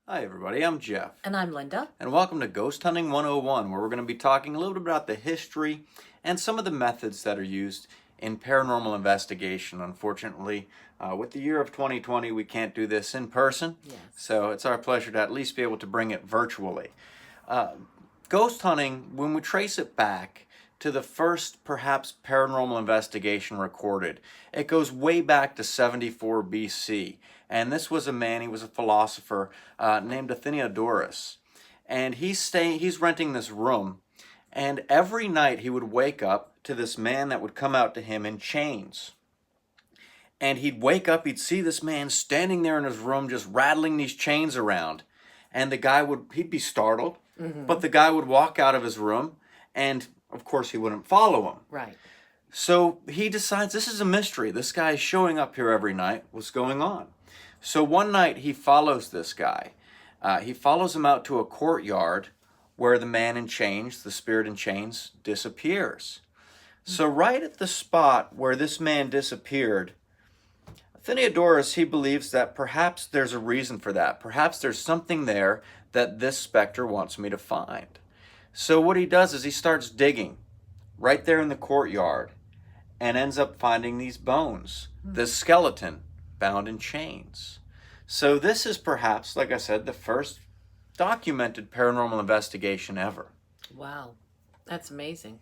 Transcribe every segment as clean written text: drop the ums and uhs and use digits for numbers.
Hi everybody, I'm Jeff. And I'm Linda. And welcome to Ghost Hunting 101, where we're going to be talking a little bit about the history and some of the methods that are used in paranormal investigation. Unfortunately, with the year of 2020, we can't do this in person. Yes. So it's our pleasure to at least be able to bring it virtually. Uh, Ghost hunting, when we trace it back to the first perhaps paranormal investigation recorded, it goes way back to 74 BC. And this was a man, he was a philosopher named Athenodorus. And he's renting this room. And every night he would wake up to this man that would come out to him in chains. And he'd wake up, he'd see this man standing there in his room just rattling these chains around. And he'd be startled, but the guy would walk out of his room, and of course he wouldn't follow him. Right. So he decides this is a mystery. This guy is showing up here every night. What's going on? So one night he follows this guy. He follows him out to a courtyard where the man in chains, the spirit in chains, disappears. So right at the spot where this man disappeared, Athenodorus, he believes that perhaps there's a reason for that. Perhaps there's something there that this specter wants me to find. So what he does is he starts digging right there in the courtyard and ends up finding these bones, this skeleton bound in chains. So this is perhaps, like I said, the first documented paranormal investigation ever. Wow. That's amazing.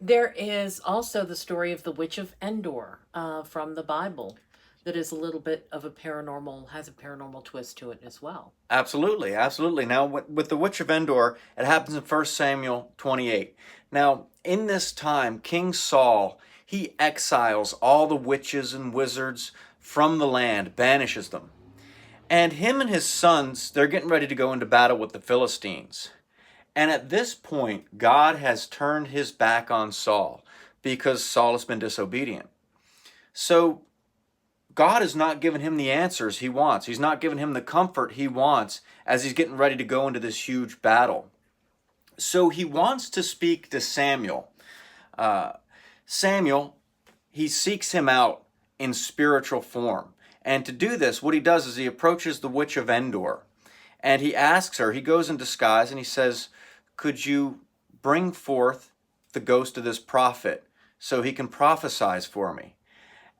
There is also the story of the Witch of Endor from the Bible that is a little bit of has a paranormal twist to it as well. Absolutely, absolutely. Now, with the Witch of Endor, it happens in 1 Samuel 28. Now, in this time, King Saul, he exiles all the witches and wizards from the land, banishes them. And him and his sons, they're getting ready to go into battle with the Philistines. And at this point, God has turned his back on Saul because Saul has been disobedient. So God has not given him the answers he wants. He's not given him the comfort he wants as he's getting ready to go into this huge battle. So he wants to speak to Samuel. Samuel, he seeks him out in spiritual form. And to do this, what he does is he approaches the Witch of Endor. And he asks her, he goes in disguise and he says, could you bring forth the ghost of this prophet so he can prophesize for me?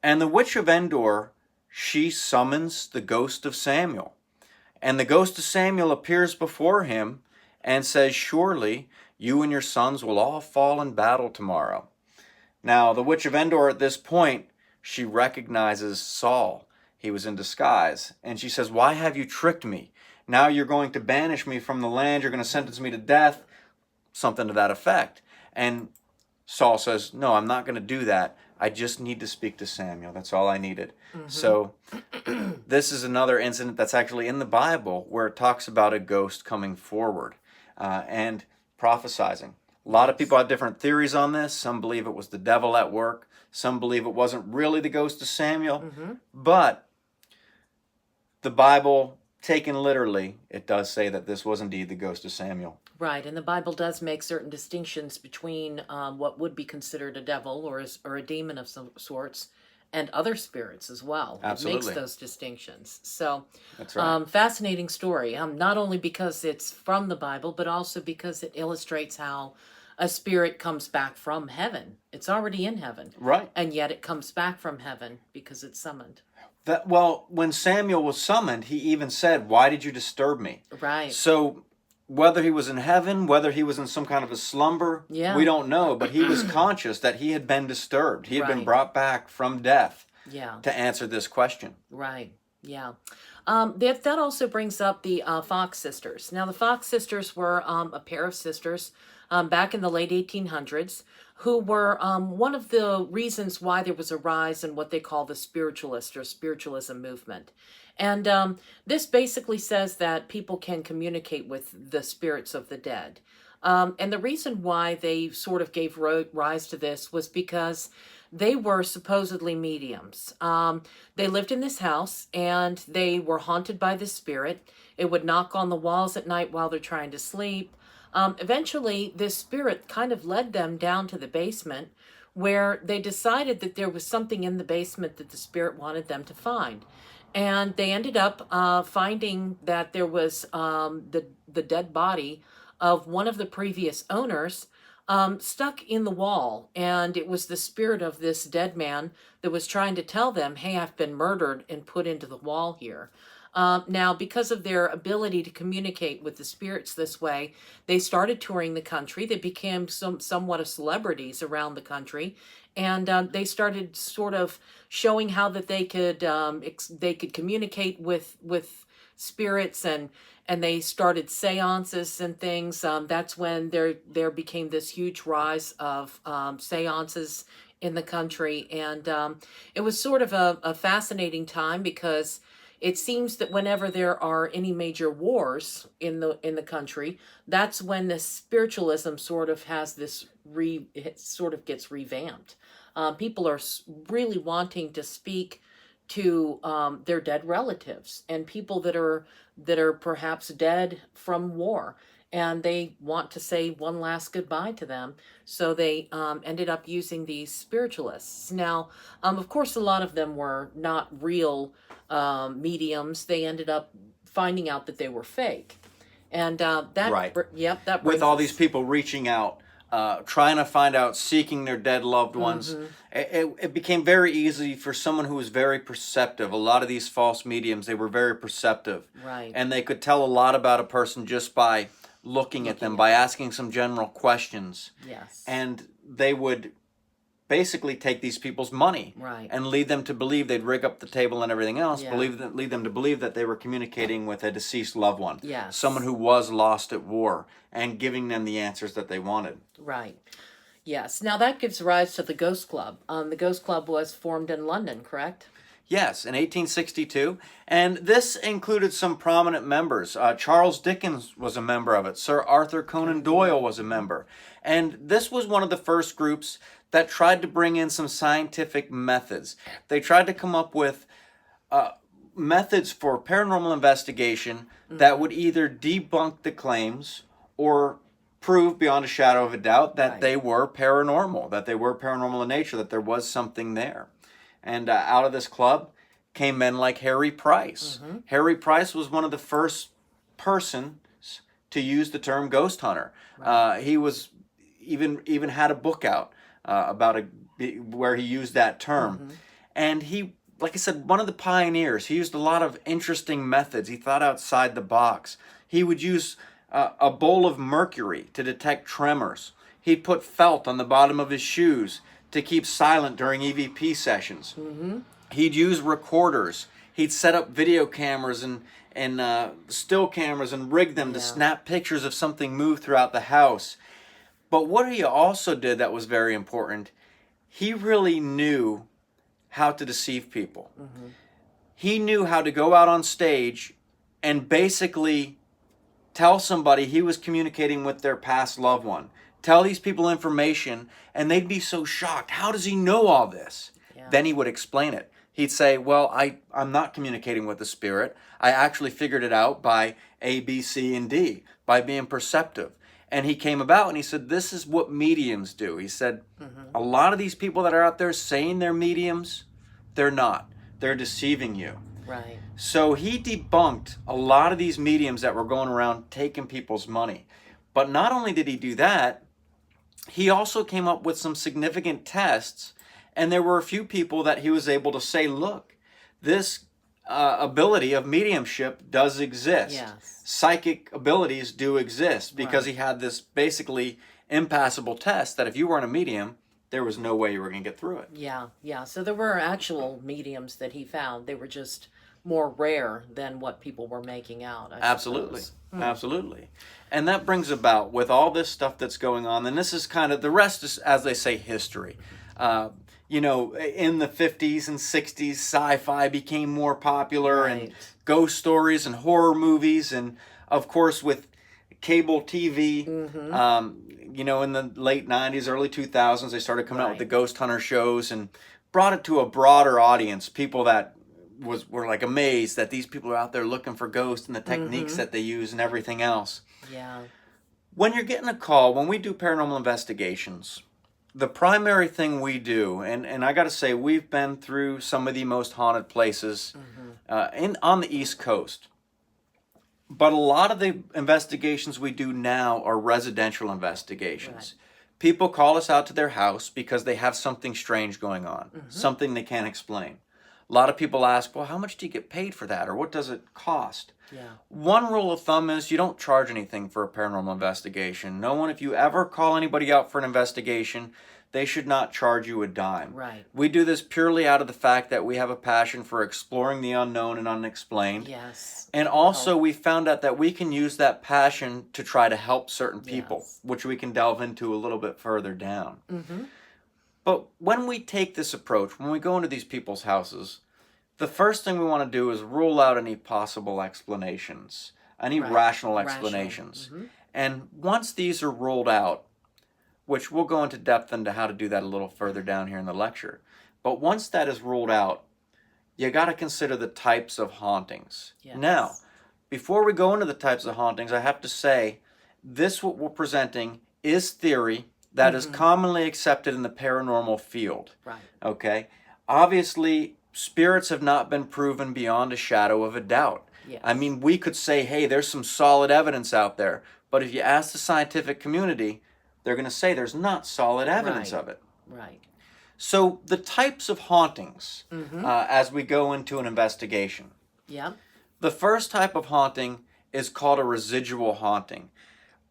And the Witch of Endor, she summons the ghost of Samuel. And the ghost of Samuel appears before him and says, surely you and your sons will all fall in battle tomorrow. Now, the Witch of Endor at this point, she recognizes Saul. He was in disguise. And she says, why have you tricked me? Now you're going to banish me from the land. You're going to sentence me to death. Something to that effect. And Saul says, no, I'm not going to do that. I just need to speak to Samuel. That's all I needed. So this is another incident that's actually in the Bible where it talks about a ghost coming forward and prophesizing. A lot of people have different theories on this. Some believe it was the devil at work. Some believe it wasn't really the ghost of Samuel. But the Bible, taken literally, it does say that this was indeed the ghost of Samuel. Right, and the Bible does make certain distinctions between what would be considered a devil or a demon of some sorts and other spirits as well. Absolutely. It makes those distinctions. So, That's right. fascinating story, not only because it's from the Bible, but also because it illustrates how a spirit comes back from heaven. It's already in heaven. Right. And yet it comes back from heaven because it's summoned. Well, when Samuel was summoned, he even said, why did you disturb me? Right. So whether he was in heaven, whether he was in some kind of a slumber, we don't know. But he was conscious that he had been disturbed. He had been brought back from death to answer this question. Right. Yeah. That also brings up the Fox sisters. Now, the Fox sisters were a pair of sisters back in the late 1800s who were one of the reasons why there was a rise in what they call the spiritualist or spiritualism movement. And this basically says that people can communicate with the spirits of the dead. And the reason why they sort of gave rise to this was because they were supposedly mediums. They lived in this house and they were haunted by this spirit. It would knock on the walls at night while they're trying to sleep. Eventually, this spirit kind of led them down to the basement where they decided that there was something in the basement that the spirit wanted them to find. And they ended up finding that there was the dead body of one of the previous owners stuck in the wall. And it was the spirit of this dead man that was trying to tell them, hey, I've been murdered and put into the wall here. Now, because of their ability to communicate with the spirits this way, they started touring the country. They became somewhat of celebrities around the country, and they started sort of showing how that they could communicate with spirits, and they started seances and things. That's when there became this huge rise of seances in the country, and it was sort of a fascinating time because it seems that whenever there are any major wars in the country, that's when the spiritualism sort of has this it sort of gets revamped. People are really wanting to speak to their dead relatives and people that are perhaps dead from war, and they want to say one last goodbye to them. So they ended up using these spiritualists. Now, of course, a lot of them were not real mediums. They ended up finding out that they were fake, and Right. Yep, that With brings all us. these people reaching out, trying to find out, seeking their dead loved ones, it became very easy for someone who was very perceptive. A lot of these false mediums, they were very perceptive. Right. And they could tell a lot about a person just by looking at them, by asking some general questions. Yes. And they would basically take these people's money, Right. and lead them to believe, they'd rig up the table and everything else, Yeah. lead them to believe that they were communicating with a deceased loved one, Yes. someone who was lost at war, and giving them the answers that they wanted. Right. Yes. Now that gives rise to the Ghost Club. The Ghost Club was formed in London, correct? Yes, in 1862, and this included some prominent members. Charles Dickens was a member of it. Sir Arthur Conan Doyle was a member. And this was one of the first groups that tried to bring in some scientific methods. They tried to come up with methods for paranormal investigation that would either debunk the claims or prove beyond a shadow of a doubt that Right. they were paranormal, that they were paranormal in nature, that there was something there. And out of this club came men like Harry Price. Harry Price was one of the first persons to use the term ghost hunter. He was even had a book out about where he used that term. And he, like I said, one of the pioneers. He used a lot of interesting methods. He thought outside the box. He would use a bowl of mercury to detect tremors. He'd put felt on the bottom of his shoes to keep silent during EVP sessions. He'd use recorders. He'd set up video cameras and still cameras and rig them to snap pictures of something move throughout the house. But what he also did that was very important, he really knew how to deceive people. He knew how to go out on stage and basically tell somebody he was communicating with their past loved one. Tell these people information, and they'd be so shocked. How does he know all this? Yeah. Then he would explain it. He'd say, well, I'm not communicating with the spirit. I actually figured it out by A, B, C, and D, by being perceptive. And he came about and he said, this is what mediums do. He said, a lot of these people that are out there saying they're mediums, they're not. They're deceiving you. Right. So he debunked a lot of these mediums that were going around taking people's money. But not only did he do that, he also came up with some significant tests, and there were a few people that he was able to say, look, this ability of mediumship does exist. Yes. Psychic abilities do exist, because he had this basically impassable test that if you weren't a medium, there was no way you were going to get through it. Yeah, yeah. So there were actual mediums that he found. They were just more rare than what people were making out. I Absolutely. suppose. Absolutely. And that brings about, with all this stuff that's going on, and this is kind of, the rest is, as they say, history. You know, in the 50s and 60s, sci-fi became more popular, and Right. ghost stories and horror movies, and of course with cable TV, you know, in the late 90s, early 2000s, they started coming out with the Right. ghost hunter shows and brought it to a broader audience, people that were like amazed that these people are out there looking for ghosts and the techniques that they use and everything else. Yeah. When you're getting a call, when we do paranormal investigations, the primary thing we do, and I got to say, we've been through some of the most haunted places on the East Coast. But a lot of the investigations we do now are residential investigations. Right. People call us out to their house because they have something strange going on, Mm-hmm. something they can't explain. A lot of people ask, well, how much do you get paid for that? Or what does it cost? Yeah. One rule of thumb is you don't charge anything for a paranormal investigation. No one, if you ever call anybody out for an investigation, they should not charge you a dime. Right. We do this purely out of the fact that we have a passion for exploring the unknown and unexplained. Yes. And also, we found out that we can use that passion to try to help certain people, Yes. which we can delve into a little bit further down. Mm-hmm. But when we take this approach, when we go into these people's houses, the first thing we want to do is rule out any possible explanations, any Right. rational explanations. Mm-hmm. And once these are ruled out, which we'll go into depth into how to do that a little further down here in the lecture, but once that is ruled out, you got to consider the types of hauntings. Yes. Now, before we go into the types of hauntings, I have to say, this what we're presenting is theory that is commonly accepted in the paranormal field. Right. Okay? Obviously, spirits have not been proven beyond a shadow of a doubt. Yes. I mean, we could say, hey, there's some solid evidence out there, but if you ask the scientific community, they're going to say there's not solid evidence Right. of it. Right. So the types of hauntings as we go into an investigation. Yeah. The first type of haunting is called a residual haunting.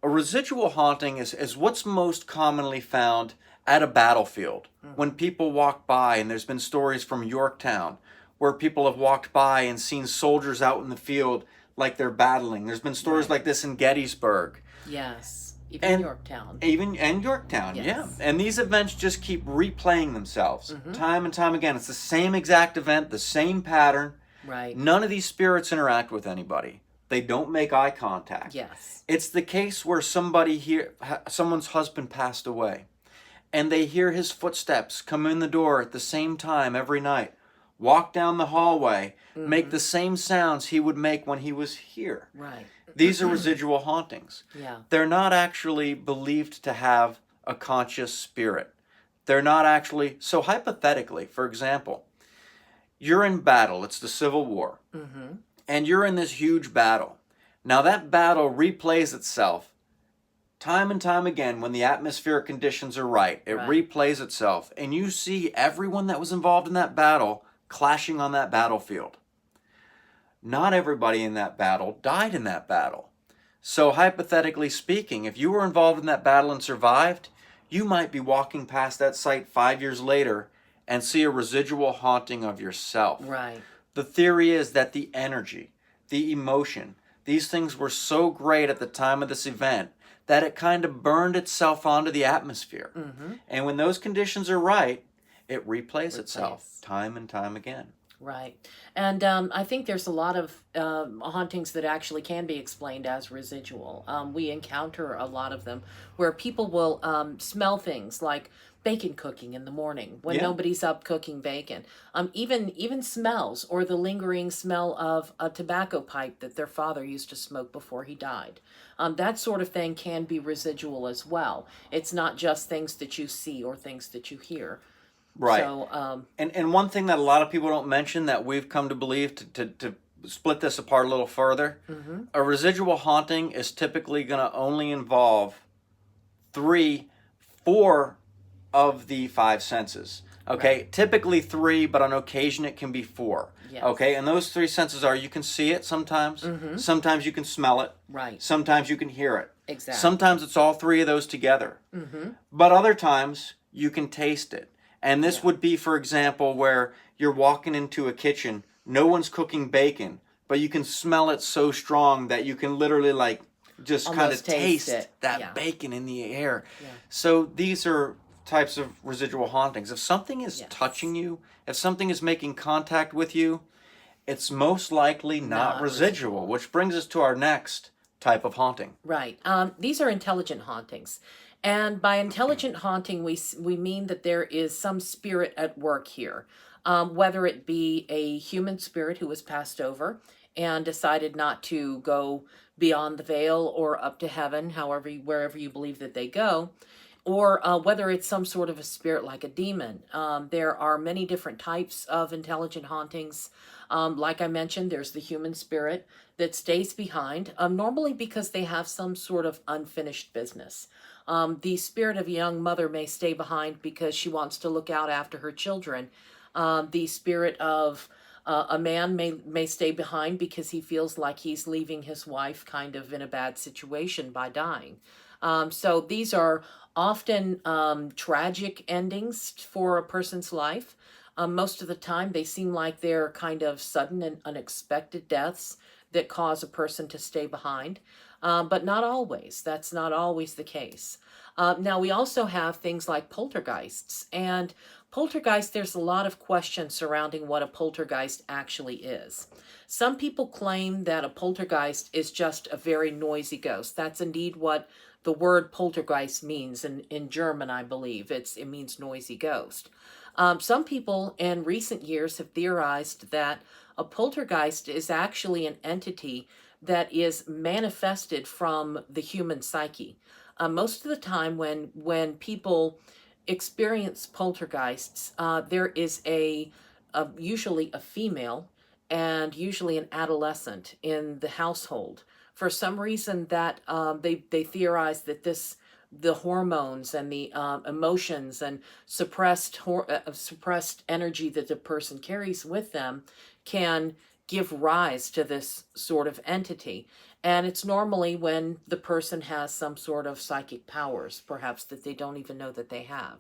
A residual haunting is what's most commonly found at a battlefield. When people walk by, and there's been stories from Yorktown where people have walked by and seen soldiers out in the field like they're battling. There's been stories like this in Gettysburg. Yes. Even And Yorktown. And Yorktown, Yes. yeah. And these events just keep replaying themselves time and time again. It's the same exact event, the same pattern. Right. None of these spirits interact with anybody. They don't make eye contact. Yes. It's the case where someone's husband passed away, and they hear his footsteps come in the door at the same time every night, walk down the hallway, make the same sounds he would make when he was here. Right. These are residual hauntings. Yeah. They're not actually believed to have a conscious spirit. They're not actually, so hypothetically, for example, you're in battle, it's the Civil War, and you're in this huge battle. Now that battle replays itself time and time again when the atmospheric conditions are right. It replays itself, and you see everyone that was involved in that battle clashing on that battlefield. Not everybody in that battle died in that battle. So hypothetically speaking, if you were involved in that battle and survived, you might be walking past that site 5 years later and see a residual haunting of yourself. Right. The theory is that the energy, the emotion, these things were so great at the time of this event that it kind of burned itself onto the atmosphere. And when those conditions are right, it replays itself time and time again. Right. And I think there's a lot of hauntings that actually can be explained as residual. We encounter a lot of them where people will smell things like bacon cooking in the morning when nobody's up cooking bacon. Even smells or the lingering smell of a tobacco pipe that their father used to smoke before he died. That sort of thing can be residual as well. It's not just things that you see or things that you hear. Right. So, and one thing that a lot of people don't mention that we've come to believe to split this apart a little further, a residual haunting is typically going to only involve 4 of the 5 senses. Okay, typically 3, but on occasion it can be 4. Yes. Okay, and those 3 senses are you can see it sometimes, sometimes you can smell it, right. sometimes you can hear it. Exactly. Sometimes it's all 3 of those together. But other times you can taste it. And this would be, for example, where you're walking into a kitchen, no one's cooking bacon, but you can smell it so strong that you can literally just kind of Almost taste taste it. that bacon in the air. Yeah. So these are types of residual hauntings. If something is touching you, if something is making contact with you, it's most likely not residual, which brings us to our next type of haunting. Right. These are intelligent hauntings. And by intelligent haunting, we mean that there is some spirit at work here, whether it be a human spirit who was passed over and decided not to go beyond the veil or up to heaven, wherever you believe that they go, or whether it's some sort of a spirit like a demon. There are many different types of intelligent hauntings. Like I mentioned, there's the human spirit that stays behind, normally because they have some sort of unfinished business. The spirit of a young mother may stay behind because she wants to look out after her children. The spirit of a man may stay behind because he feels like he's leaving his wife kind of in a bad situation by dying. So these are often tragic endings for a person's life. Most of the time, they seem like they're kind of sudden and unexpected deaths that cause a person to stay behind. But not always. That's not always the case. Now, we also have things like poltergeists. And poltergeist, there's a lot of questions surrounding what a poltergeist actually is. Some people claim that a poltergeist is just a very noisy ghost. That's indeed what the word poltergeist means in German, I believe. It means noisy ghost. Some people in recent years have theorized that a poltergeist is actually an entity that is manifested from the human psyche. Most of the time when people experience poltergeists, there is usually a female and usually an adolescent in the household. For some reason that they theorize that the hormones and the emotions and suppressed energy that the person carries with them can give rise to this sort of entity. And it's normally when the person has some sort of psychic powers, perhaps that they don't even know that they have.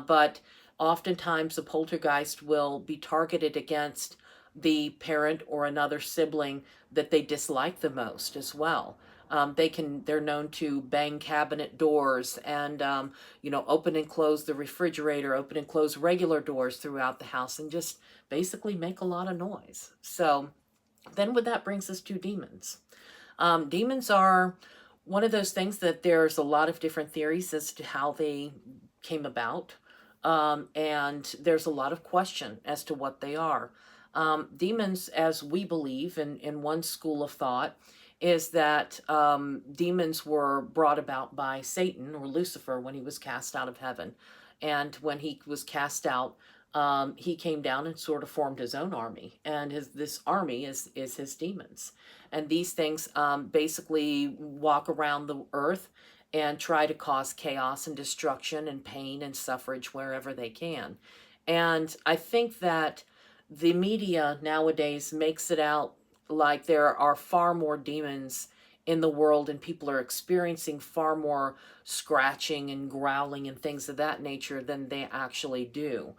But oftentimes a poltergeist will be targeted against the parent or another sibling that they dislike the most as well. They're known to bang cabinet doors and, open and close the refrigerator, open and close regular doors throughout the house, and just basically make a lot of noise. So then that brings us to demons. Demons are one of those things that there's a lot of different theories as to how they came about. And there's a lot of question as to what they are. Demons, as we believe in one school of thought, is that demons were brought about by Satan or Lucifer when he was cast out of heaven. And when he was cast out, he came down and sort of formed his own army. And this army is his demons. And these things basically walk around the earth and try to cause chaos and destruction and pain and suffrage wherever they can. And I think that the media nowadays makes it out like there are far more demons in the world and people are experiencing far more scratching and growling and things of that nature than they actually do.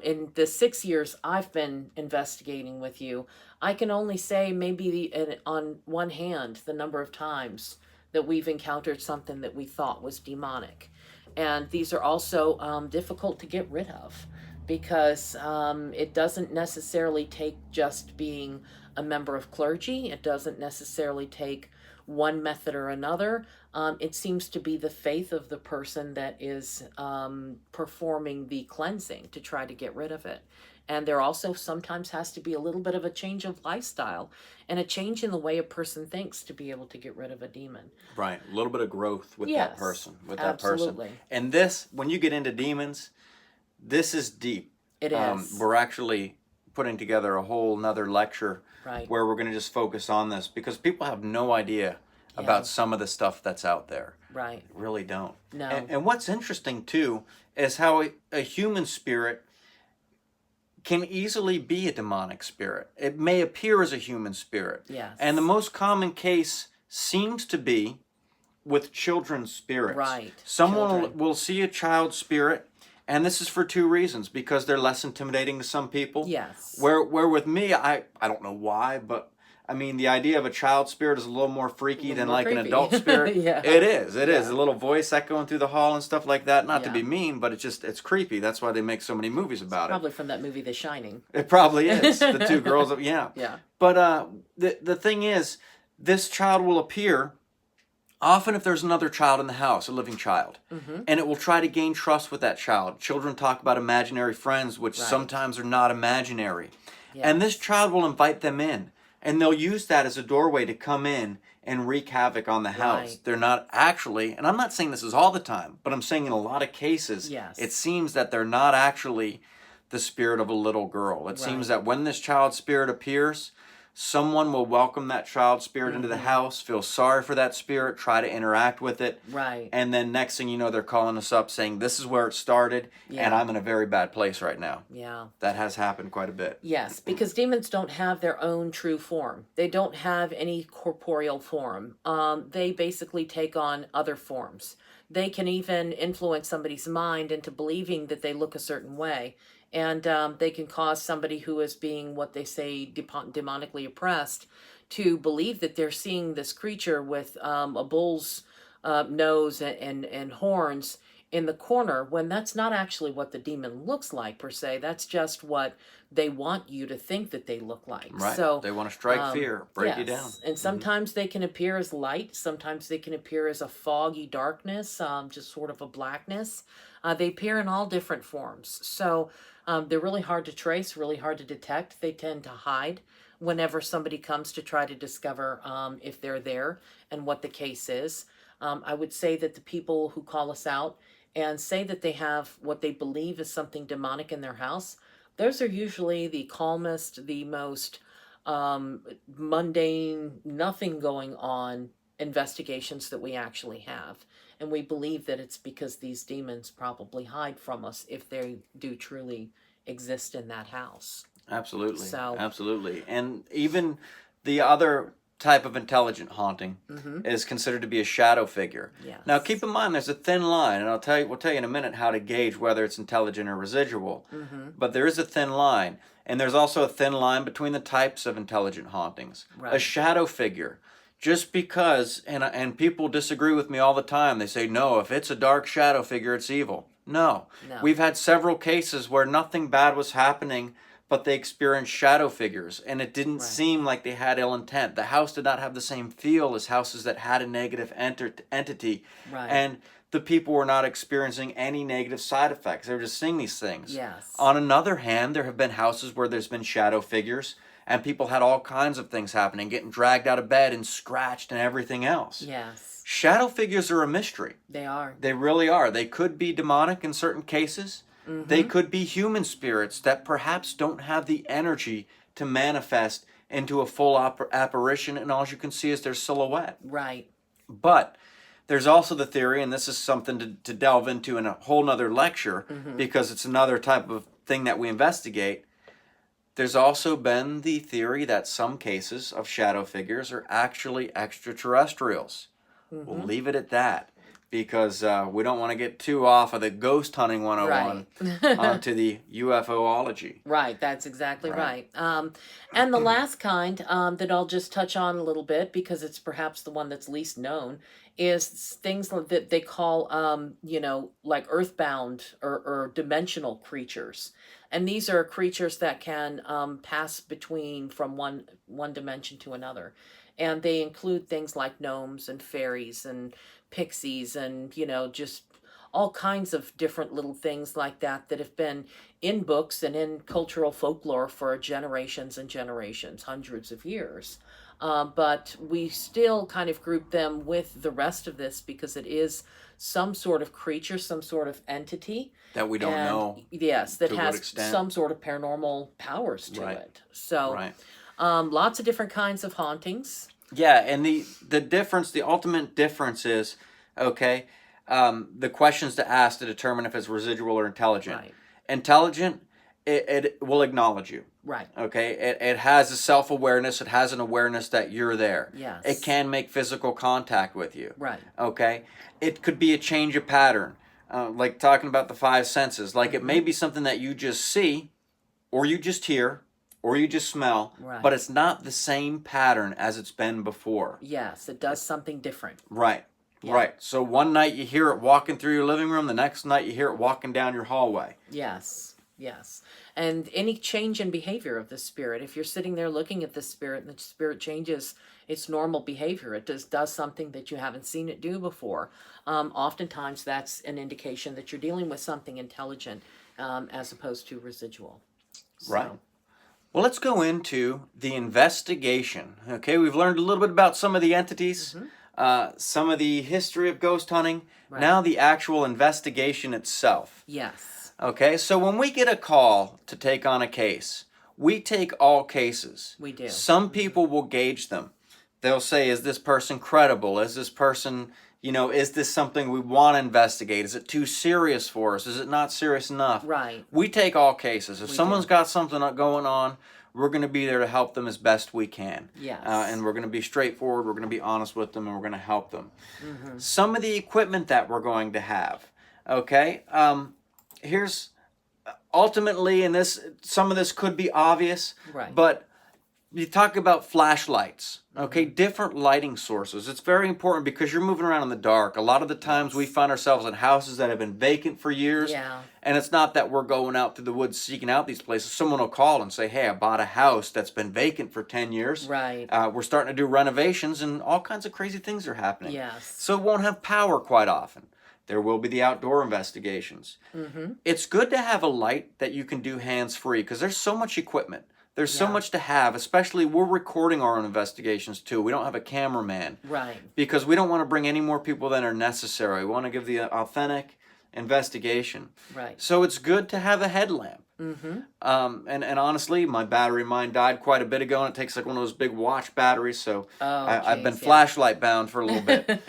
In the 6 years I've been investigating with you, I can only say maybe on one hand the number of times that we've encountered something that we thought was demonic. And these are also difficult to get rid of because it doesn't necessarily take just being a member of clergy. It doesn't necessarily take one method or another. It seems to be the faith of the person that is performing the cleansing to try to get rid of it. And there also sometimes has to be a little bit of a change of lifestyle and a change in the way a person thinks to be able to get rid of a demon. Right. A little bit of growth with Yes, that person. absolutely. And this, when you get into demons, this is deep. It is. We're actually putting together a whole nother lecture Right. where we're going to just focus on this because people have no idea about some of the stuff that's out there. Right. Really don't. No. And what's interesting too is how a human spirit can easily be a demonic spirit. It may appear as a human spirit. Yes. And the most common case seems to be with children's spirits. Right. Someone Children. will see a child spirit, and this is for two reasons. Because they're less intimidating to some people. Yes. Where with me, I don't know why, but I mean, the idea of a child spirit is a little more freaky than like an creepy. adult spirit. Yeah. It is. It is. A little voice echoing through the hall and stuff like that. Not to Yeah. be mean, but it's creepy. That's why they make so many movies about it. Probably from that movie The Shining. It probably is. The two girls, yeah. Yeah. But the thing is, this child will appear often if there's another child in the house, a living child. Mm-hmm. And it will try to gain trust with that child. Children talk about imaginary friends, which Right. sometimes are not imaginary. Yeah. And this child will invite them in. And they'll use that as a doorway to come in and wreak havoc on the house. Right. They're not actually, and I'm not saying this is all the time, but I'm saying in a lot of cases, Yes. it seems that they're not actually the spirit of a little girl. It seems that when this child spirit appears, someone will welcome that child spirit into the house, feel sorry for that spirit, try to interact with it. Right. And then next thing you know, they're calling us up saying, this is where it started, and I'm in a very bad place right now. Yeah. That has happened quite a bit. Yes, because demons don't have their own true form. They don't have any corporeal form. They basically take on other forms. They can even influence somebody's mind into believing that they look a certain way. And they can cause somebody who is being what they say demonically oppressed to believe that they're seeing this creature with a bull's nose and horns in the corner, when that's not actually what the demon looks like per se. That's just what they want you to think that they look like. Right. So they want to strike fear, break you down. And sometimes they can appear as light. Sometimes they can appear as a foggy darkness, just sort of a blackness. They appear in all different forms. So they're really hard to trace, really hard to detect. They tend to hide whenever somebody comes to try to discover if they're there and what the case is. I would say that the people who call us out and say that they have what they believe is something demonic in their house, those are usually the calmest, the most mundane, nothing going on investigations that we actually have. And we believe that it's because these demons probably hide from us if they do truly exist in that house. Absolutely. So, absolutely. And even the other type of intelligent haunting is considered to be a shadow figure. Yes. Now, keep in mind, there's a thin line, and we'll tell you in a minute how to gauge whether it's intelligent or residual. But there is a thin line, and there's also a thin line between the types of intelligent hauntings. Right. A shadow figure, just because, and people disagree with me all the time. They say, no, if it's a dark shadow figure, it's evil. No. We've had several cases where nothing bad was happening, but they experienced shadow figures, and it didn't seem like they had ill intent. The house did not have the same feel as houses that had a negative entity, and the people were not experiencing any negative side effects. They were just seeing these things. Yes. On another hand, there have been houses where there's been shadow figures, and people had all kinds of things happening, getting dragged out of bed and scratched and everything else. Yes. Shadow figures are a mystery. They are. They really are. They could be demonic in certain cases. They could be human spirits that perhaps don't have the energy to manifest into a full apparition, and all you can see is their silhouette. Right. But there's also the theory, and this is something to delve into in a whole nother lecture, because it's another type of thing that we investigate. There's also been the theory that some cases of shadow figures are actually extraterrestrials. We'll leave it at that, because we don't want to get too off of the ghost hunting 101 onto the UFOlogy. Right, that's exactly right. And the last kind that I'll just touch on a little bit, because it's perhaps the one that's least known, is things that they call, like earthbound or dimensional creatures. And these are creatures that can pass from one dimension to another. And they include things like gnomes and fairies and pixies and, just all kinds of different little things like that have been in books and in cultural folklore for generations and generations, hundreds of years. But we still kind of group them with the rest of this because it is some sort of creature, some sort of entity. That we don't know. Yes, that to has what extent. some sort of paranormal powers to it. So, Right. Lots of different kinds of hauntings. Yeah, and the difference, the ultimate difference is, the questions to ask to determine if it's residual or intelligent. Right. Intelligent, it will acknowledge you. Right. Okay, it has a self-awareness. It has an awareness that you're there. Yes. It can make physical contact with you. Right. Okay, it could be a change of pattern, like talking about the five senses. Like it may be something that you just see, or you just hear, or you just smell, but it's not the same pattern as it's been before. Yes, it does something different. Right. Yeah. Right. So one night you hear it walking through your living room, the next night you hear it walking down your hallway. Yes. Yes. And any change in behavior of the spirit, if you're sitting there looking at the spirit and the spirit changes its normal behavior, it does something that you haven't seen it do before. Oftentimes that's an indication that you're dealing with something intelligent as opposed to residual. So. Right. Well, let's go into the investigation. Okay, we've learned a little bit about some of the entities, some of the history of ghost hunting. Right. Now, the actual investigation itself. Yes. Okay, so when we get a call to take on a case, we take all cases. We do. Some people will gauge them. They'll say, is this person credible? Is this person, is this something we want to investigate? Is it too serious for us? Is it not serious enough? Right. We take all cases. If We someone's do. got something going on, we're going to be there to help them as best we can. Yes. And we're going to be straightforward, we're going to be honest with them, and we're going to help them. Some of the equipment that we're going to have, okay? Here's ultimately, and some of this could be obvious, Right. but you talk about flashlights, okay? Different lighting sources. It's very important because you're moving around in the dark. A lot of the times we find ourselves in houses that have been vacant for years. Yeah. And it's not that we're going out through the woods seeking out these places. Someone will call and say, hey, I bought a house that's been vacant for 10 years. Right. We're starting to do renovations and all kinds of crazy things are happening. Yes. So it won't have power quite often. There will be the outdoor investigations. It's good to have a light that you can do hands-free because there's so much equipment. There's so much to have, especially we're recording our own investigations too. We don't have a cameraman. Right. Because we don't want to bring any more people than are necessary. We want to give the authentic investigation. Right. So it's good to have a headlamp. And honestly, my battery mine died quite a bit ago, and it takes like one of those big watch batteries, so I've been flashlight bound for a little bit.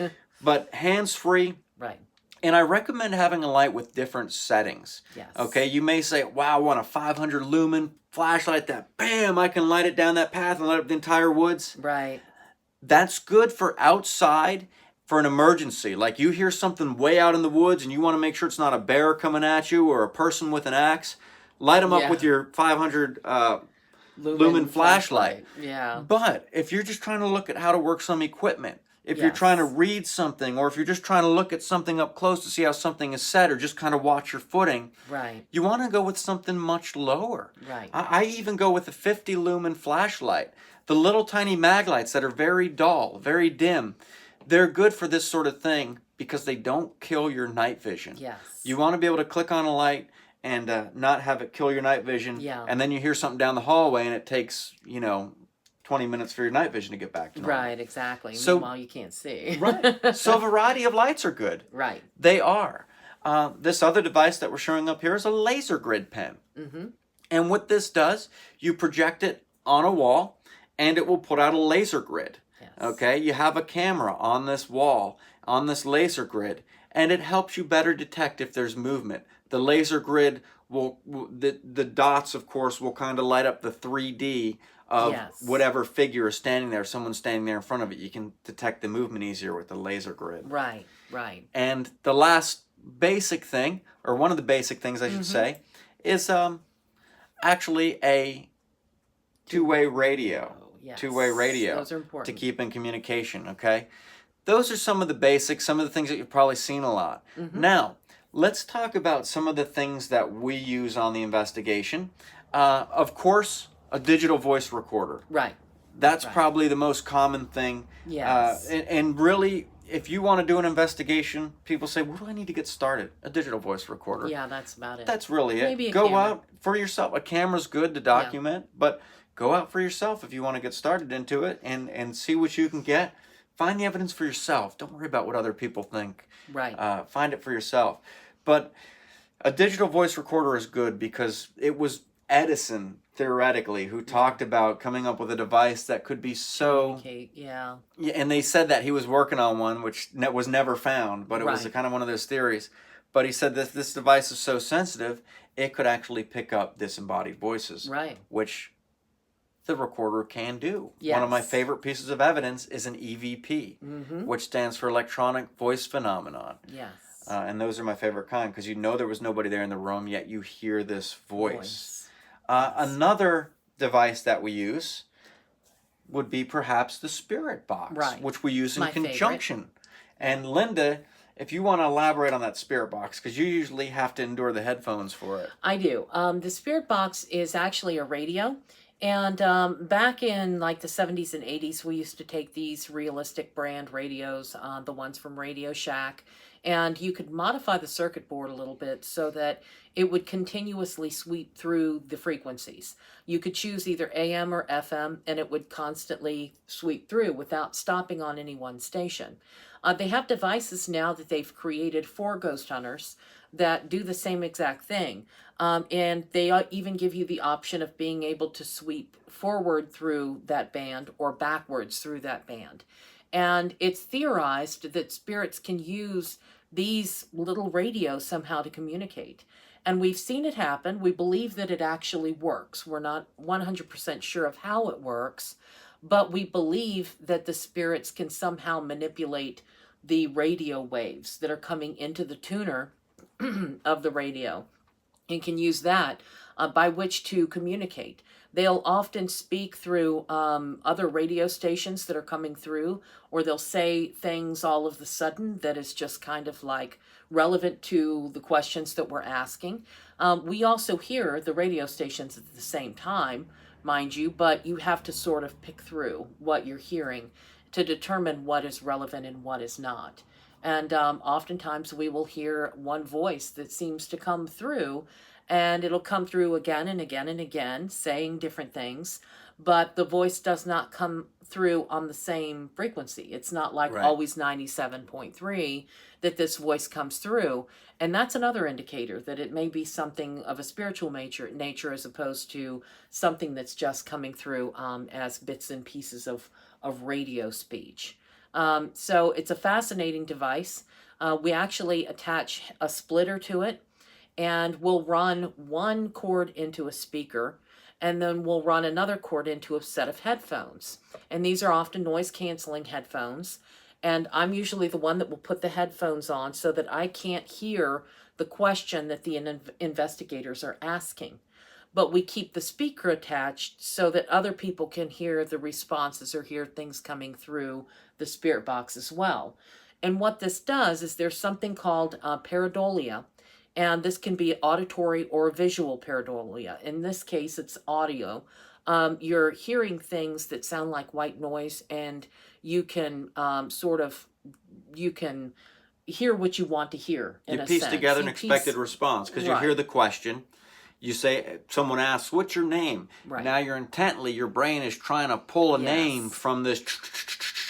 But hands-free. Right. And I recommend having a light with different settings. Yes. Okay, you may say, wow, I want a 500 lumen flashlight that, bam, I can light it down that path and light up the entire woods. Right. That's good for outside for an emergency. Like you hear something way out in the woods and you want to make sure it's not a bear coming at you or a person with an axe. Light them up with your 500 lumen flashlight. Yeah. But if you're just trying to look at how to work some equipment, if you're trying to read something, or if you're just trying to look at something up close to see how something is set, or just kind of watch your footing, Right. you want to go with something much lower. Right. I even go with a 50 lumen flashlight. The little tiny mag lights that are very dull, very dim, they're good for this sort of thing because they don't kill your night vision. Yes. You want to be able to click on a light and not have it kill your night vision. Yeah. And then you hear something down the hallway and it takes, 20 minutes for your night vision to get back to normal. Right, exactly. So- Meanwhile, you can't see. Right. So a variety of lights are good. Right. They are. This other device that we're showing up here is a laser grid pen. And what this does, you project it on a wall and it will put out a laser grid. Yes. Okay, you have a camera on this wall, on this laser grid, and it helps you better detect if there's movement. The laser grid the dots, of course, will kind of light up the 3D of whatever figure is standing there. Someone's standing there in front of it. You can detect the movement easier with the laser grid. Right, right. And the last basic thing, or one of the basic things I should say, is actually a two-way radio. Yes. Two-way radio. Those are important. To keep in communication, okay? Those are some of the basics, some of the things that you've probably seen a lot. Now, let's talk about some of the things that we use on the investigation. Of course, a digital voice recorder. Right. That's probably the most common thing. Yes. And really, if you want to do an investigation, people say, where do I need to get started? A digital voice recorder. Yeah, that's about it. That's really it. Maybe a Go camera. out for yourself. A camera's good to document, but go out for yourself if you want to get started into it and see what you can get. Find the evidence for yourself. Don't worry about what other people think. Right. Find it for yourself. But a digital voice recorder is good because it was Edison, theoretically, who talked about coming up with a device that could be so... Yeah. Yeah, and they said that he was working on one, which was never found, but it was kind of one of those theories. But he said that this device is so sensitive, it could actually pick up disembodied voices. Right. Which the recorder can do. Yes. One of my favorite pieces of evidence is an EVP, which stands for Electronic Voice Phenomenon. Yes. And those are my favorite kind because you know there was nobody there in the room, yet you hear this voice. Another device that we use would be perhaps the spirit box, which we use in conjunction. And Linda, if you want to elaborate on that spirit box, because you usually have to endure the headphones for it. I do. The spirit box is actually a radio. And back in like the 70s and 80s, we used to take these realistic brand radios, the ones from Radio Shack, And you could modify the circuit board a little bit so that it would continuously sweep through the frequencies. You could choose either AM or FM, and it would constantly sweep through without stopping on any one station. They have devices now that they've created for ghost hunters that do the same exact thing. And they even give you the option of being able to sweep forward through that band or backwards through that band. And it's theorized that spirits can use these little radios somehow to communicate. And we've seen it happen. We believe that it actually works. We're not 100% sure of how it works, but we believe that the spirits can somehow manipulate the radio waves that are coming into the tuner of the radio and can use that by which to communicate. They'll often speak through other radio stations that are coming through, or they'll say things all of a sudden that is just kind of like relevant to the questions that we're asking. We also hear the radio stations at the same time, mind you, but you have to sort of pick through what you're hearing to determine what is relevant and what is not. And oftentimes we will hear one voice that seems to come through, and it'll come through again and again and again, saying different things, but the voice does not come through on the same frequency. It's not like Right. always 97.3 that this voice comes through. And that's another indicator that it may be something of a spiritual nature as opposed to something that's just coming through as bits and pieces of radio speech. So it's a fascinating device. We actually attach a splitter to it, and we'll run one cord into a speaker, and then we'll run another cord into a set of headphones. And these are often noise canceling headphones. And I'm usually the one that will put the headphones on so that I can't hear the question that the investigators are asking. But we keep the speaker attached so that other people can hear the responses or hear things coming through the spirit box as well. And what this does is there's something called pareidolia, and this can be auditory or visual pareidolia. In this case, it's audio. You're hearing things that sound like white noise, and you can you can hear what you want to hear. You piece together an expected response because you hear the question. You say, someone asks, what's your name? Right. Now your brain is trying to pull a name from this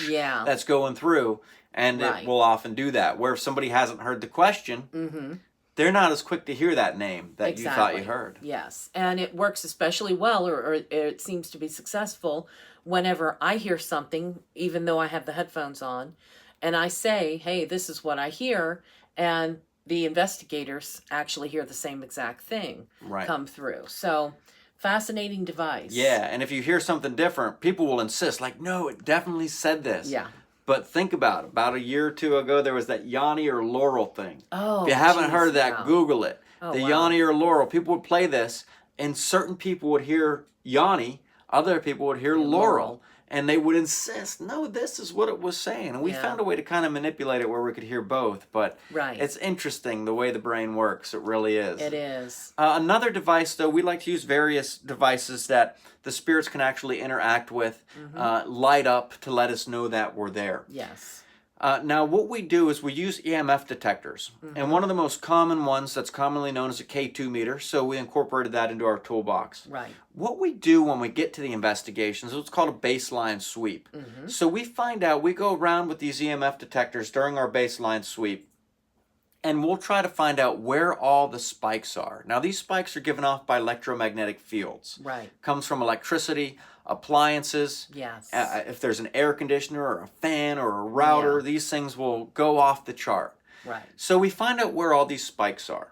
that's going through, and it will often do that. Where if somebody hasn't heard the question, they're not as quick to hear that name that you thought you heard. Yes, and it works especially well, or it seems to be successful, whenever I hear something, even though I have the headphones on, and I say, hey, this is what I hear, and the investigators actually hear the same exact thing come through. So, fascinating device. Yeah, and if you hear something different, people will insist, like, no, it definitely said this. Yeah. But think about it. About a year or two ago, there was that Yanni or Laurel thing. Oh, if you haven't heard of that, Google it. Oh, the Yanni or Laurel. People would play this, and certain people would hear Yanni, other people would hear Laurel. And they would insist, no, this is what it was saying. And we found a way to kind of manipulate it where we could hear both. But it's interesting the way the brain works. It really is. It is. Another device, though, we like to use various devices that the spirits can actually interact with, light up to let us know that we're there. Yes. Now, what we do is we use EMF detectors. And one of the most common ones that's commonly known as a K2 meter, so we incorporated that into our toolbox. Right. What we do when we get to the investigations is what's called a baseline sweep. So we find out, we go around with these EMF detectors during our baseline sweep, and we'll try to find out where all the spikes are. Now, these spikes are given off by electromagnetic fields. Right. Comes from electricity, appliances. Yes. If there's an air conditioner or a fan or a router, these things will go off the chart. Right. So we find out where all these spikes are.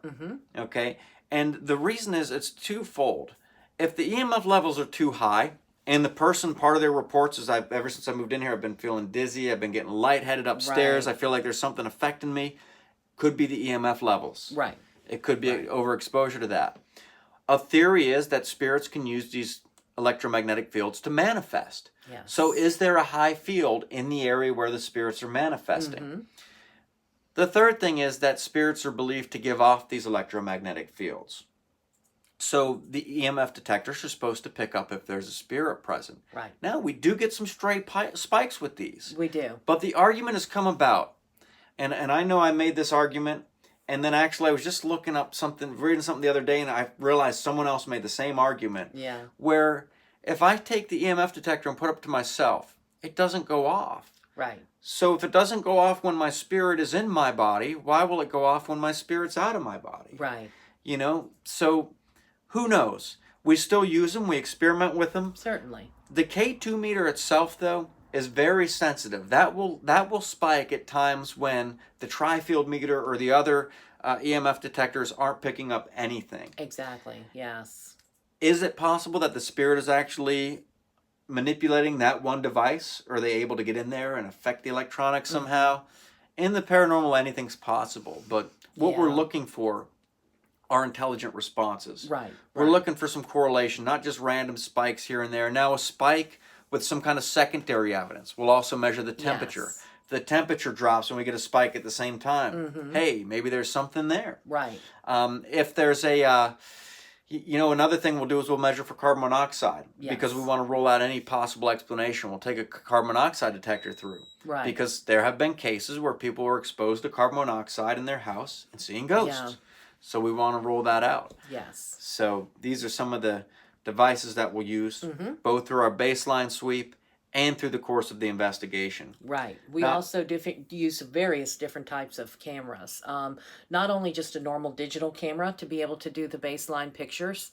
Okay? And the reason is it's twofold. If the EMF levels are too high, and the person, part of their reports is, ever since I moved in here, I've been feeling dizzy, I've been getting lightheaded upstairs, I feel like there's something affecting me, could be the EMF levels. Right. It could be overexposure to that. A theory is that spirits can use these electromagnetic fields to manifest. Yes. So is there a high field in the area where the spirits are manifesting? The third thing is that spirits are believed to give off these electromagnetic fields. So the EMF detectors are supposed to pick up if there's a spirit present. Right. Now, we do get some stray spikes with these. We do. But the argument has come about, and I know I made this argument, and then actually I was just looking up something, reading something the other day, and I realized someone else made the same argument. Yeah. Where if I take the EMF detector and put it up to myself, it doesn't go off. Right. So if it doesn't go off when my spirit is in my body, why will it go off when my spirit's out of my body? Right. You know, so who knows? We still use them. We experiment with them. Certainly. The K2 meter itself, though, is very sensitive. That will spike at times when the tri-field meter or the other EMF detectors aren't picking up anything. Exactly. Yes. Is it possible that the spirit is actually manipulating that one device? Or are they able to get in there and affect the electronics somehow? In the paranormal, anything's possible. But what we're looking for are intelligent responses. Right. We're looking for some correlation, not just random spikes here and there. Now a spike with some kind of secondary evidence. We'll also measure the temperature. Yes. If the temperature drops and we get a spike at the same time, hey, maybe there's something there. Right. If there's a, another thing we'll do is we'll measure for carbon monoxide. Yes. Because we want to rule out any possible explanation. We'll take a carbon monoxide detector through. Right. Because there have been cases where people were exposed to carbon monoxide in their house and seeing ghosts. Yeah. So we want to rule that out. Yes. So these are some of the devices that we'll use, both through our baseline sweep and through the course of the investigation. Right. We also use various different types of cameras. Not only just a normal digital camera to be able to do the baseline pictures.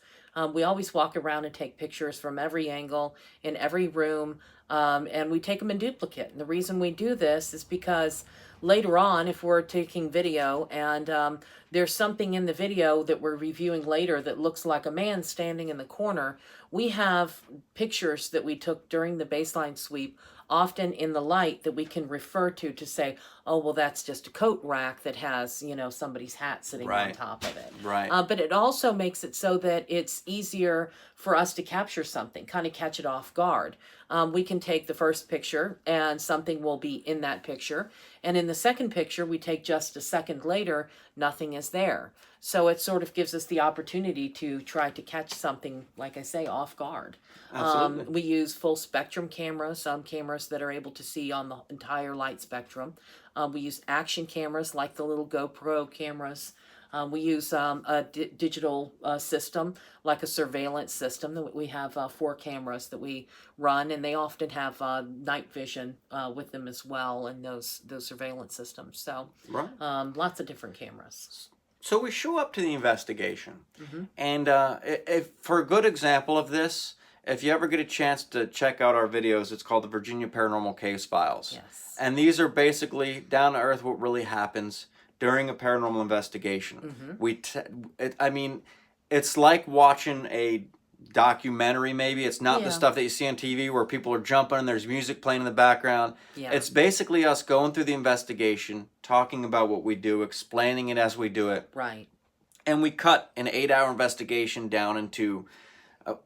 We always walk around and take pictures from every angle in every room, and we take them in duplicate. And the reason we do this is because later on, if we're taking video and there's something in the video that we're reviewing later that looks like a man standing in the corner, we have pictures that we took during the baseline sweep, often in the light, that we can refer to say, oh, well, that's just a coat rack that has, somebody's hat sitting on top of it. Right. But it also makes it so that it's easier for us to capture something, kind of catch it off guard. We can take the first picture and something will be in that picture. And in the second picture, we take just a second later, nothing is there. So it sort of gives us the opportunity to try to catch something, like I say, off guard. Absolutely. We use full spectrum cameras, some cameras that are able to see on the entire light spectrum. We use action cameras like the little GoPro cameras. We use a digital system, like a surveillance system. That we have 4 cameras that we run, and they often have night vision with them as well, and those surveillance systems. So, lots of different cameras. So we show up to the investigation, and if for a good example of this, if you ever get a chance to check out our videos, it's called the Virginia Paranormal Case Files. Yes. And these are basically down to earth what really happens during a paranormal investigation. It's like watching a documentary maybe. It's not the stuff that you see on TV where people are jumping and there's music playing in the background. Yeah. It's basically us going through the investigation, talking about what we do, explaining it as we do it. Right. And we cut an 8-hour investigation down into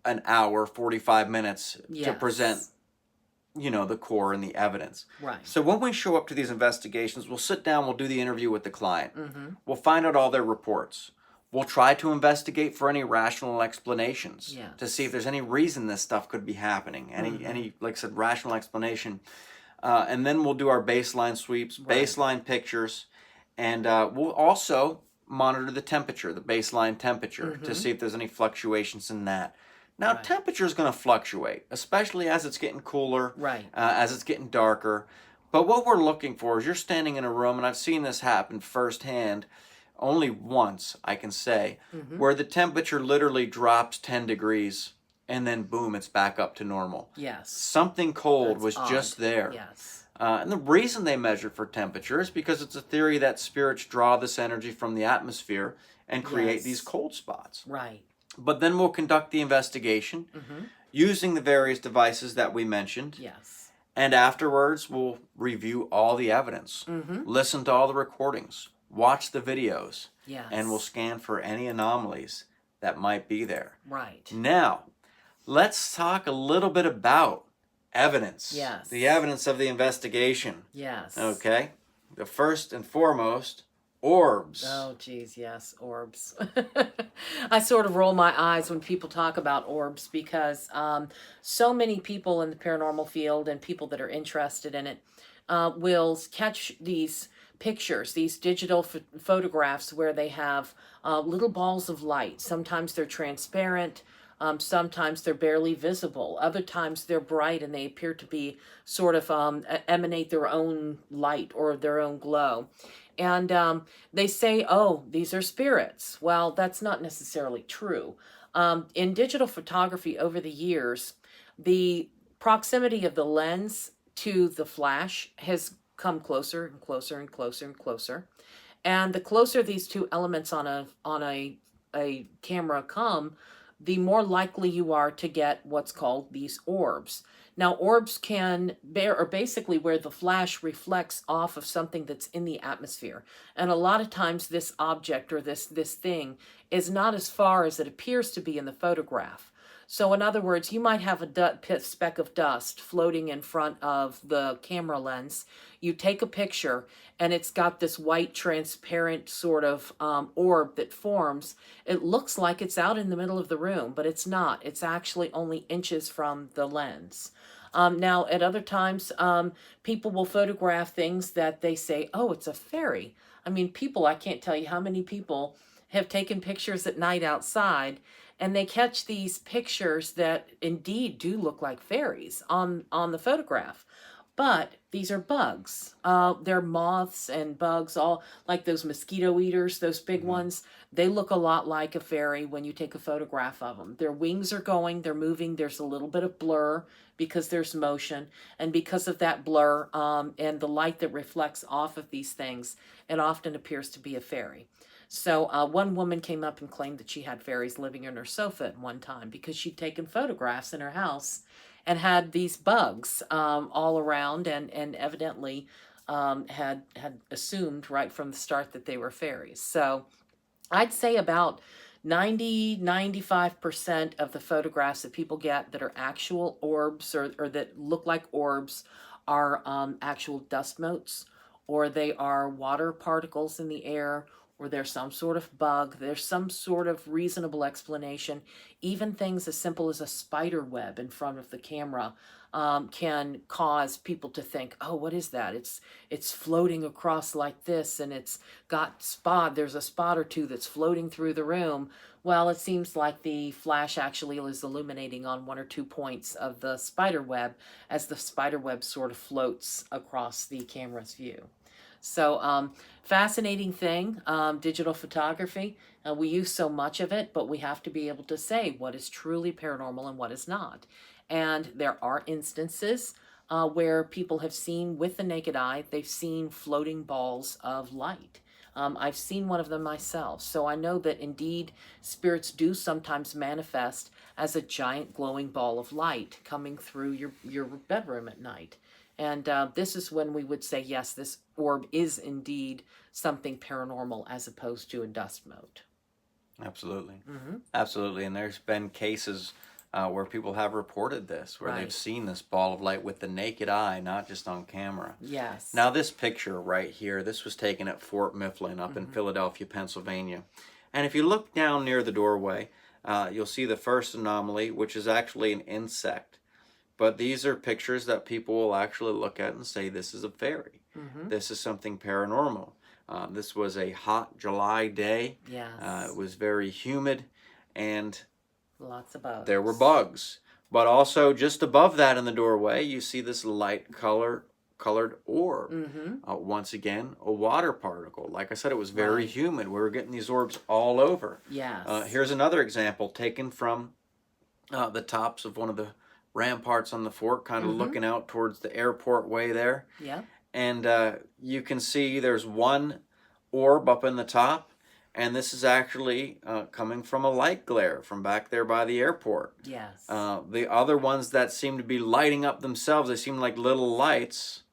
an hour, 45 minutes to present, the core and the evidence. Right. So when we show up to these investigations, we'll sit down, we'll do the interview with the client. We'll find out all their reports. We'll try to investigate for any rational explanations to see if there's any reason this stuff could be happening. Any like I said, rational explanation. And then we'll do our baseline sweeps, baseline pictures, and we'll also monitor the temperature, the baseline temperature, to see if there's any fluctuations in that. Now, temperature is going to fluctuate, especially as it's getting cooler, as it's getting darker. But what we're looking for is you're standing in a room, and I've seen this happen firsthand, only once, I can say, where the temperature literally drops 10 degrees, and then boom, it's back up to normal. Yes. Something cold That's was odd. just there. Yes. And the reason they measure for temperature is because it's a theory that spirits draw this energy from the atmosphere and create these cold spots. Right. But then we'll conduct the investigation using the various devices that we mentioned. Yes. And afterwards, we'll review all the evidence, listen to all the recordings, watch the videos, and we'll scan for any anomalies that might be there. Right. Now, let's talk a little bit about evidence. Yes. The evidence of the investigation. Yes. Okay? The first and foremost, orbs. Oh, geez, yes, orbs. I sort of roll my eyes when people talk about orbs because so many people in the paranormal field and people that are interested in it will catch these pictures, these digital photographs where they have little balls of light. Sometimes they're transparent. Sometimes they're barely visible. Other times they're bright and they appear to be sort of emanate their own light or their own glow. And they say, oh, these are spirits. Well, that's not necessarily true. In digital photography over the years, the proximity of the lens to the flash has come closer and closer and closer and closer. And the closer these two elements on a camera come, the more likely you are to get what's called these orbs. Now, orbs can bear, or basically where the flash reflects off of something that's in the atmosphere. And a lot of times this object or this thing is not as far as it appears to be in the photograph. So in other words, you might have a speck of dust floating in front of the camera lens. You take a picture and it's got this white transparent sort of orb that forms. It looks like it's out in the middle of the room, but it's not. It's actually only inches from the lens. Now, at other times, people will photograph things that they say, oh, it's a fairy. I mean, I can't tell you how many people have taken pictures at night outside, and they catch these pictures that indeed do look like fairies on the photograph. But these are bugs. They're moths and bugs, all like those mosquito eaters, those big ones. They look a lot like a fairy when you take a photograph of them. Their wings are going, they're moving. There's a little bit of blur because there's motion. And because of that blur and the light that reflects off of these things, it often appears to be a fairy. So one woman came up and claimed that she had fairies living in her sofa at one time because she'd taken photographs in her house and had these bugs all around and evidently had assumed right from the start that they were fairies. So I'd say about 95% of the photographs that people get that are actual orbs or that look like orbs are actual dust motes, or they are water particles in the air, or there's some sort of bug, there's some sort of reasonable explanation. Even things as simple as a spider web in front of the camera can cause people to think, oh, what is that? It's floating across like this, and it's got there's a spot or two that's floating through the room. Well, it seems like the flash actually is illuminating on one or two points of the spider web as the spider web sort of floats across the camera's view. So fascinating thing, digital photography. We use so much of it, but we have to be able to say what is truly paranormal and what is not. And there are instances where people have seen with the naked eye, they've seen floating balls of light. I've seen one of them myself. So I know that indeed spirits do sometimes manifest as a giant glowing ball of light coming through your bedroom at night. And this is when we would say, yes, this orb is indeed something paranormal as opposed to a dust mote. Absolutely. Mm-hmm. Absolutely. And there's been cases where people have reported this, where they've seen this ball of light with the naked eye, not just on camera. Yes. Now, this picture right here, this was taken at Fort Mifflin up in Philadelphia, Pennsylvania. And if you look down near the doorway, you'll see the first anomaly, which is actually an insect. But these are pictures that people will actually look at and say, this is a fairy. Mm-hmm. This is something paranormal. This was a hot July day. Yes. It was very humid, and lots of bugs. There were bugs. But also just above that in the doorway, you see this light colored orb. Mm-hmm. Once again, a water particle. Like I said, it was very humid. We were getting these orbs all over. Yes. Here's another example taken from the tops of one of the ramparts on the fort, kind of looking out towards the airport way there. Yeah. And you can see there's one orb up in the top, and this is actually coming from a light glare from back there by the airport. Yes. The other ones that seem to be lighting up themselves, they seem like little lights.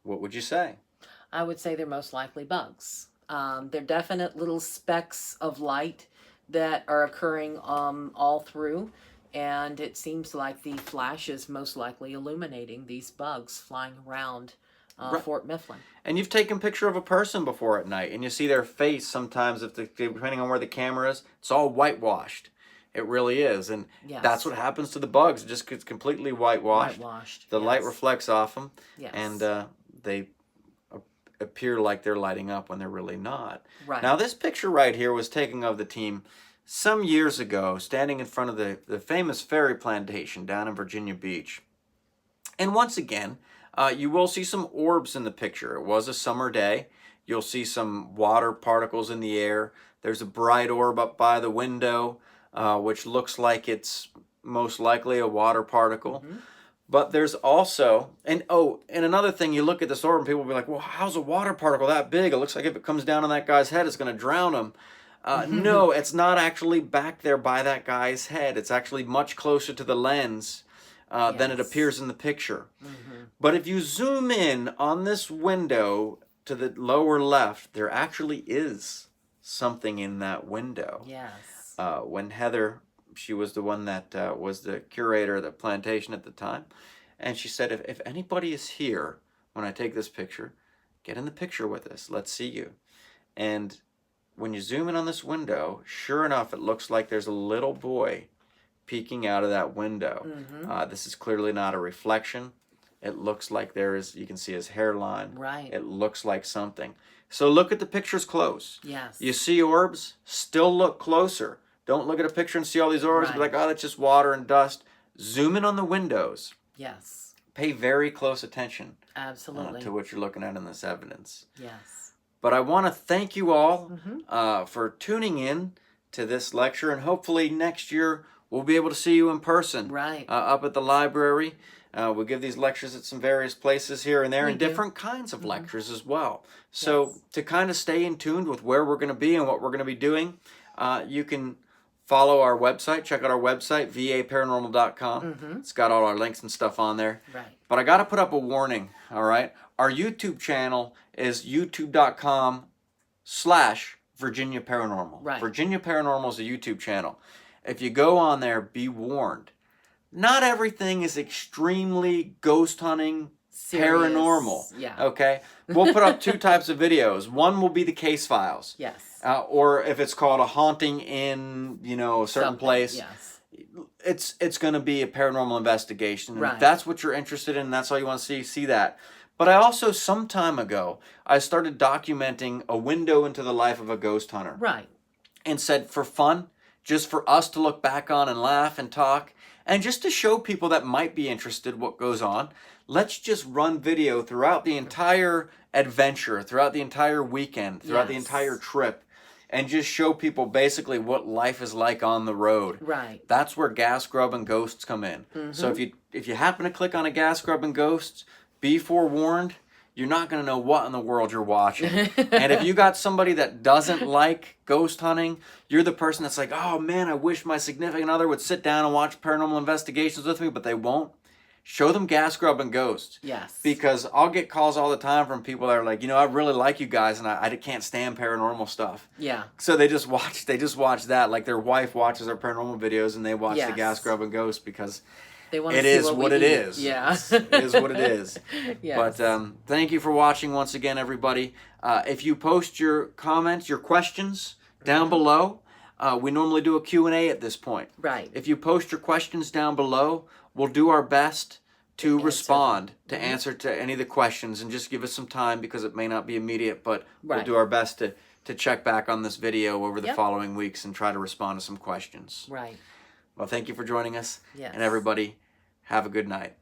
What would you say? I would say they're most likely bugs. They're definite little specks of light that are occurring all through. And it seems like the flash is most likely illuminating these bugs flying around Fort Mifflin. And you've taken a picture of a person before at night, and you see their face sometimes, depending on where the camera is, it's all whitewashed. It really is. And that's what happens to the bugs. It just gets completely whitewashed. The light reflects off them. Yes. And they appear like they're lighting up when they're really not. Right. Now, this picture right here was taken of the team some years ago, standing in front of the famous ferry plantation down in Virginia Beach. And once again, you will see some orbs in the picture. It was a summer day. You'll see some water particles in the air. There's a bright orb up by the window, which looks like it's most likely a water particle. But there's also, and another thing, you look at this orb and people will be like, well, how's a water particle that big? It looks like if it comes down on that guy's head, it's going to drown him. No, it's not actually back there by that guy's head. It's actually much closer to the lens than it appears in the picture. But if you zoom in on this window to the lower left, there actually is something in that window. Yes. When Heather, she was the one that was the curator of the plantation at the time, and she said, if anybody is here when I take this picture, get in the picture with us. Let's see you. And when you zoom in on this window, sure enough, it looks like there's a little boy peeking out of that window. This is clearly not a reflection. It looks like you can see his hairline. Right. It looks like something. So look at the pictures close. Yes. You see orbs? Still look closer. Don't look at a picture and see all these orbs and be like, oh, that's just water and dust. Zoom in on the windows. Yes. Pay very close attention Absolutely. to what you're looking at in this evidence. Yes. But I want to thank you all for tuning in to this lecture, and hopefully next year we'll be able to see you in person. Right. Up at the library. We'll give these lectures at some various places here and there, and different kinds of lectures as well. So to kind of stay in tune with where we're going to be and what we're going to be doing, you can follow our website. Check out our website, vaparanormal.com. It's got all our links and stuff on there. Right. But I got to put up a warning, all right? Our YouTube channel is youtube.com/Virginia Paranormal. Right. Virginia Paranormal is a YouTube channel. If you go on there, be warned. Not everything is extremely ghost hunting, paranormal. Yeah. Okay? We'll put up two types of videos. One will be the case files. Yes. Or if it's called a haunting in, a certain place. Yes. It's going to be a paranormal investigation. And Right. if that's what you're interested in, that's all you want to see that. But I also, some time ago, I started documenting a window into the life of a ghost hunter. Right. And said, for fun, just for us to look back on and laugh and talk, and just to show people that might be interested what goes on, let's just run video throughout the entire adventure, throughout the entire weekend, throughout the entire trip, and just show people basically what life is like on the road. Right. That's where gas grub and ghosts come in. So if you happen to click on a gas grub and ghosts, be forewarned, you're not going to know what in the world you're watching. And if you got somebody that doesn't like ghost hunting, you're the person that's like, oh man, I wish my significant other would sit down and watch paranormal investigations with me, but they won't. Show them gas grub and ghosts. Yes. Because I'll get calls all the time from people that are like, I really like you guys and I can't stand paranormal stuff. Yeah. So they just watch that. Like their wife watches our paranormal videos and they watch the gas grub and ghosts because They want it to see is what we it eat. is. Yeah. It is what it is. Yes. But thank you for watching once again, everybody. If you post your comments, your questions down below, we normally do a Q&A at this point. Right. If you post your questions down below, we'll do our best to respond, to answer to any of the questions, and just give us some time because it may not be immediate, but we'll do our best to check back on this video over the following weeks and try to respond to some questions. Right. Well, thank you for joining us. Yes. And everybody, have a good night.